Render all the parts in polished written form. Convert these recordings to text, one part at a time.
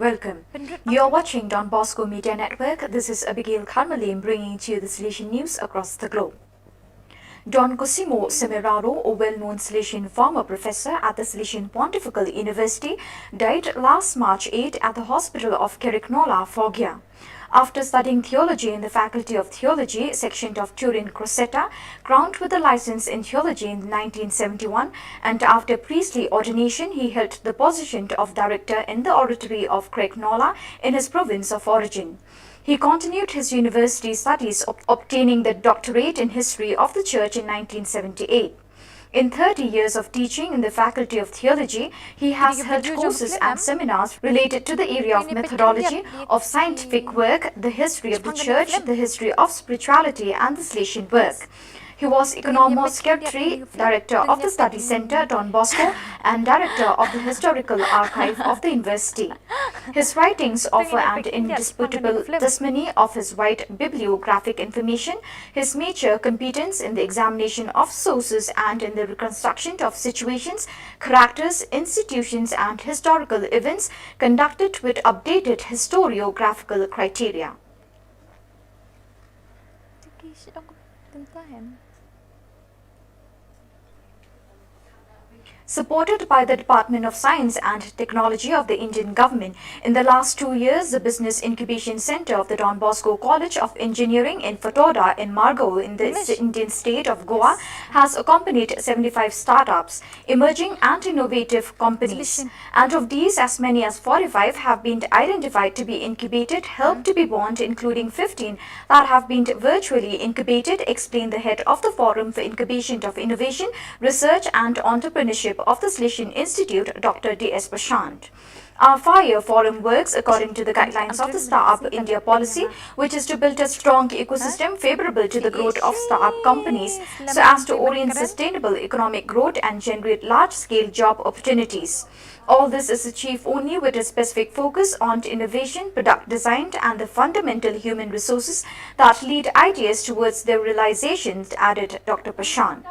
welcome. You're watching Don Bosco Media Network. This is Abigail Carmelim bringing to you the Salesian news across the globe. Don Cosimo Semeraro, a well-known Salesian former professor at the Salesian Pontifical University, died last March 8 at the hospital of Carignola, Foggia. After studying theology in the Faculty of Theology, section of Turin Crocetta, crowned with a license in theology in 1971, and after priestly ordination, he held the position of director in the oratory of Carignola in his province of origin. He continued his university studies, obtaining the doctorate in history of the church in 1978. In 30 years of teaching in the Faculty of Theology, he has held courses and seminars related to the area of methodology, of scientific work, the history of the church, the history of spirituality, and the Salesian work. He was Economo Secretary, Director of the Study Center, Don Bosco, and Director of the Historical Archive of the University. His writings offer an indisputable testimony of his wide bibliographic information, his major competence in the examination of sources and in the reconstruction of situations, characters, institutions, and historical events conducted with updated historiographical criteria. Supported by the Department of Science and Technology of the Indian government, in the last 2 years, the Business Incubation Center of the Don Bosco College of Engineering in Fatoda in Margao in the Indian state of Goa has accompanied 75 startups, emerging and innovative companies. And of these, as many as 45 have been identified to be incubated, helped to be born, including 15 that have been virtually incubated, explained the head of the Forum for Incubation of Innovation, Research and Entrepreneurship of the Salesian Institute, Dr. D.S. Prashant. Our 5-year forum works according to the guidelines of the Startup India policy, which is to build a strong ecosystem favorable to the growth of startup companies so as to orient sustainable economic growth and generate large-scale job opportunities. All this is achieved only with a specific focus on innovation, product design, and the fundamental human resources that lead ideas towards their realization, added Dr. Prashant.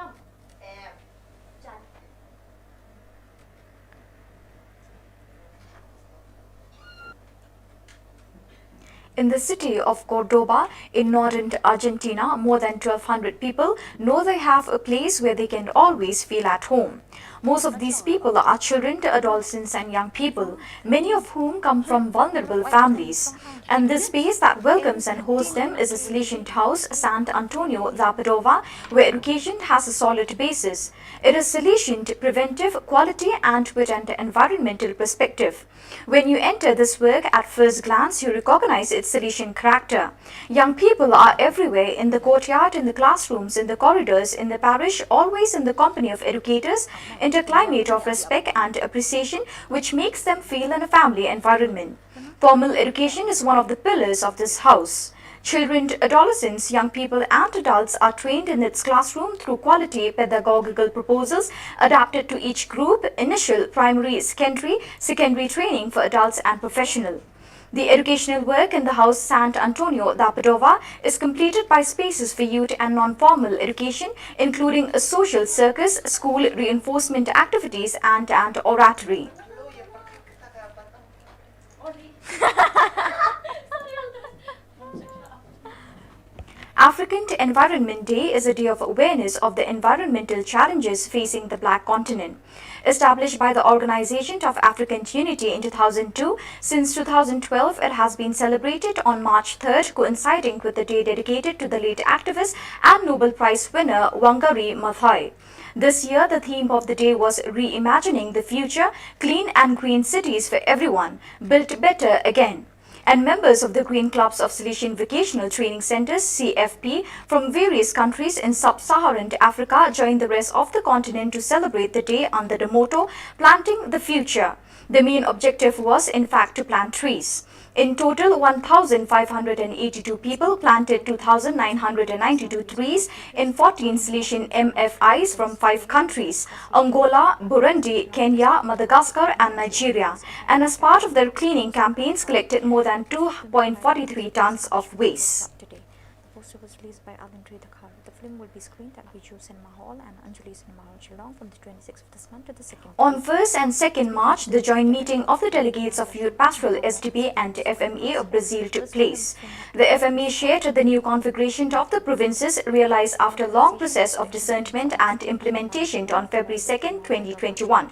In the city of Cordoba, in northern Argentina, more than 1,200 people know they have a place where they can always feel at home. Most of these people are children, adolescents, and young people, many of whom come from vulnerable families. And this space that welcomes and hosts them is a Salesian house, Sant Antonio da Padova, where education has a solid basis. It is Salesian, preventive, quality, and with an environmental perspective. When you enter this work, at first glance, you recognize its Salesian character. Young people are everywhere, in the courtyard, in the classrooms, in the corridors, in the parish, always in the company of educators, in a climate of respect and appreciation which makes them feel in a family environment. Formal education is one of the pillars of this house. Children, adolescents, young people and adults are trained in its classroom through quality pedagogical proposals adapted to each group, initial, primary, secondary training for adults and professional. The educational work in the house Sant Antonio da Padova is completed by spaces for youth and non-formal education, including a social circus, school reinforcement activities, and an oratory. African Environment Day is a day of awareness of the environmental challenges facing the Black continent. Established by the Organization of African Unity in 2002, since 2012 it has been celebrated on March 3rd, coinciding with the day dedicated to the late activist and Nobel Prize winner Wangari Maathai. This year, the theme of the day was Reimagining the Future, Clean and Green Cities for Everyone, Built Better Again. And members of the Green Clubs of Salesian Vocational Training Centers (CFP) from various countries in sub-Saharan Africa joined the rest of the continent to celebrate the day under the motto, Planting the Future. The main objective was, in fact, to plant trees. In total, 1,582 people planted 2,992 trees in 14 Salesian MFIs from 5 countries, Angola, Burundi, Kenya, Madagascar and Nigeria, and as part of their cleaning campaigns collected more than 2.43 tons of waste. poster was released by Alan Redakar. The film will be screened at Viju Cinema Hall and Anjali Cinema Hall, Shillong from the 26th of this month to the 2nd. On 1st and 2nd March, the joint meeting of the delegates of Youth Pastoral SDP and FMA of Brazil took place. The FMA shared the new configuration of the provinces realized after a long process of discernment and implementation on February 2nd, 2021.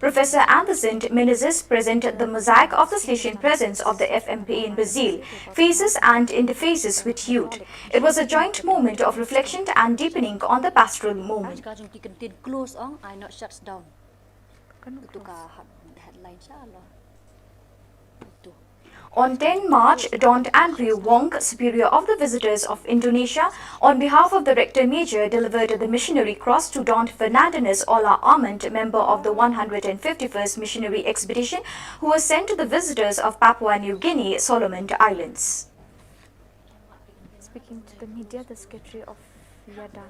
Professor Anderson Menezes presented the mosaic of the Salesian presence of the FMA in Brazil, faces and interfaces with youth. It was a joint moment of reflection and deepening on the pastoral moment. Close on, I not shuts down. Headline On 10 March, Don Andrew Wong, Superior of the Visitors of Indonesia, on behalf of the Rector Major, delivered the missionary cross to Don Fernandez Ola Armand, member of the 151st Missionary Expedition, who was sent to the visitors of Papua New Guinea, Solomon Islands. Speaking to the media, the Secretary of Yada.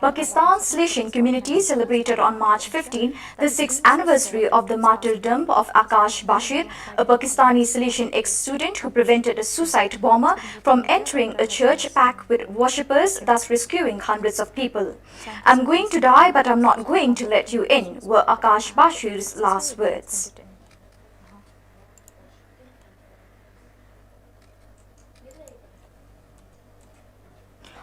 Pakistan's Salesian community celebrated on March 15 the 6th anniversary of the martyrdom of Akash Bashir, a Pakistani Salesian ex-student who prevented a suicide bomber from entering a church packed with worshippers, thus rescuing hundreds of people. "I'm going to die, but I'm not going to let you in," were Akash Bashir's last words.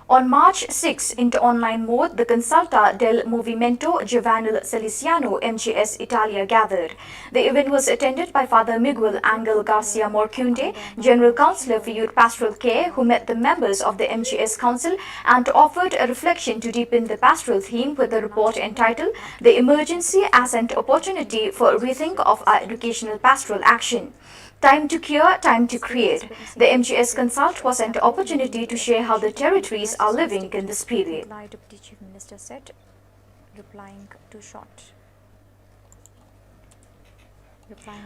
On March 6, into online mode, the Consulta del Movimento Giovanile Salesiano MGS Italia gathered. The event was attended by Father Miguel Angel Garcia Morcunde, General Counsellor for Youth Pastoral Care, who met the members of the MGS Council and offered a reflection to deepen the pastoral theme with a report entitled "The Emergency as an Opportunity for a Rethink of Our Educational Pastoral Action." Time to cure, time to create. The MGS Consult was an opportunity to share how the territories are living in this period. The Deputy Chief Minister said, replying to short.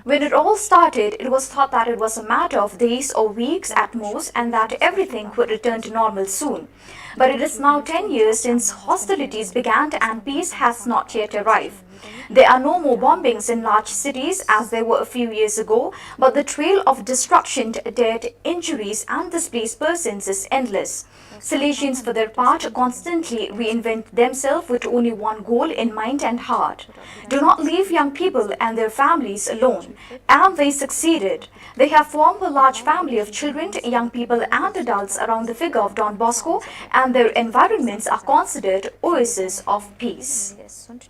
When it all started, it was thought that it was a matter of days or weeks at most and that everything would return to normal soon. But it is now 10 years since hostilities began and peace has not yet arrived. There are no more bombings in large cities as there were a few years ago, but the trail of destruction, death, injuries and displaced persons is endless. Salesians, for their part, constantly reinvent themselves with only one goal in mind and heart. Do not leave young people and their families alone. And they succeeded. They have formed a large family of children, young people and adults around the figure of Don Bosco, and their environments are considered oases of peace.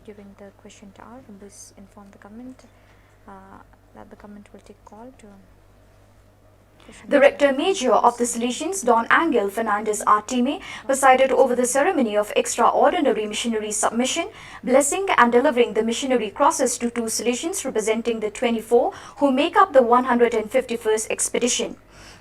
During the question hour, this informed the government that the government will take call to The Rector Major of the Salesians, Don Angel Fernandez Artime, presided over the ceremony of extraordinary missionary submission, blessing and delivering the missionary crosses to 2 Salesians representing the 24 who make up the 151st expedition.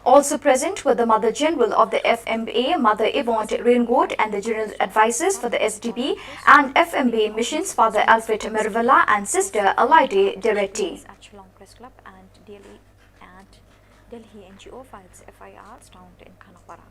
Also present were the Mother General of the FMA, Mother Yvonne Ringold, and the General Advisors for the SDP and FMA Missions, Father Alfred Mervella and Sister Alaide Deretti. At Shillong Press Club and Delhi NGO files FIRs found in Khanapara.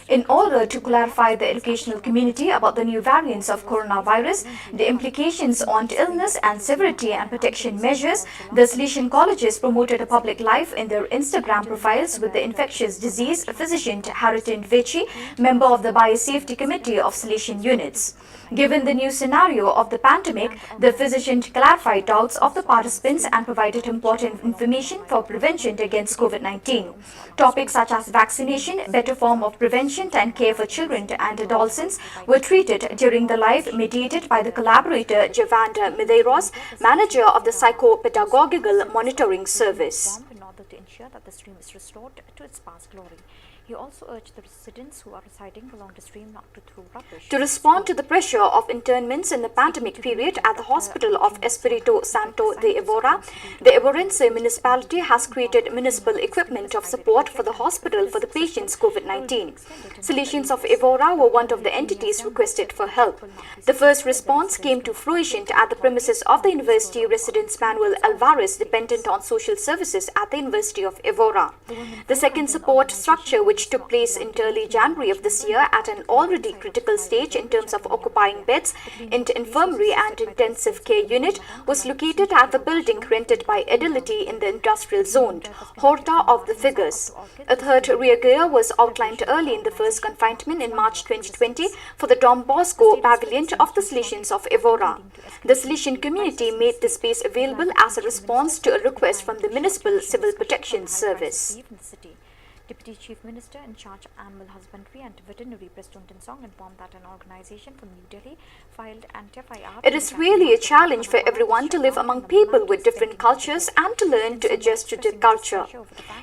In order to clarify the educational community about the new variants of coronavirus, the implications on illness and severity and protection measures, the Salesian colleges promoted a public life in their Instagram profiles with the infectious disease physician Haritin Vechi, member of the Biosafety Committee of Salesian units. Given the new scenario of the pandemic, the physician clarified doubts of the participants and provided important information for prevention against COVID-19. Topics such as vaccination, better form of prevention and care for children and adolescents were treated during the live mediated by the collaborator Javanda Medeiros, manager of the Psychopedagogical Monitoring Service. In order to ensure that the stream is restored to its past glory. He also urged the residents who are residing along the stream not to throw rubbish. To respond to the pressure of internments in the pandemic period at the Hospital of Espirito Santo de Evora, the Evorense municipality has created municipal equipment of support for the hospital for the patients COVID-19. Salesians of Evora were one of the entities requested for help. The first response came to fruition at the premises of the University residence Manuel Alvarez, dependent on social services at the University of Evora. The second support structure, which which took place in early January of this year at an already critical stage in terms of occupying beds in the infirmary and intensive care unit, was located at the building rented by Edility in the industrial zone. Horta of the figures. A third rear gear was outlined early in the first confinement in March 2020 for the Don Bosco Pavilion of the Salesians of Evora. The Salesian community made the space available as a response to a request from the Municipal Civil Protection Service. Deputy Chief Minister in charge of Animal Husbandry and Veterinary Preston Song informed that an organization from New Delhi filed an FIR. It is really a challenge for everyone to live among people with different cultures and to learn to adjust to their culture.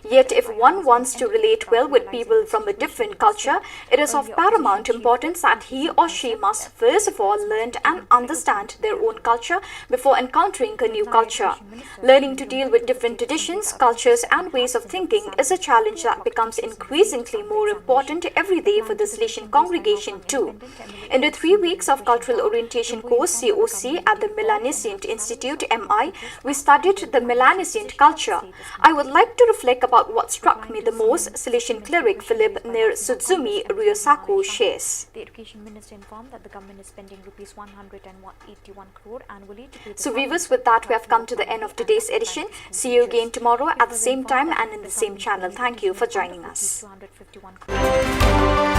Yet if one wants to relate well with people from a different culture, it is of paramount importance that he or she must first of all learn and understand their own culture before encountering a new culture. Learning to deal with different traditions, cultures and ways of thinking is a challenge that becomes increasingly more important every day for the Salesian congregation too. In the 3 weeks of Cultural Orientation course COC at the Melanesian Institute MI, we studied the Melanesian culture. I would like to reflect about what struck me the most, Salesian cleric Philip near Sudzumi Ryosako shares. The Education Minister informed that the government is spending rupees 181 crore annually to pay the So viewers, with that we have come to the end of today's edition. See you again tomorrow at the same time and in the same channel. Thank you for joining us. 251 crore.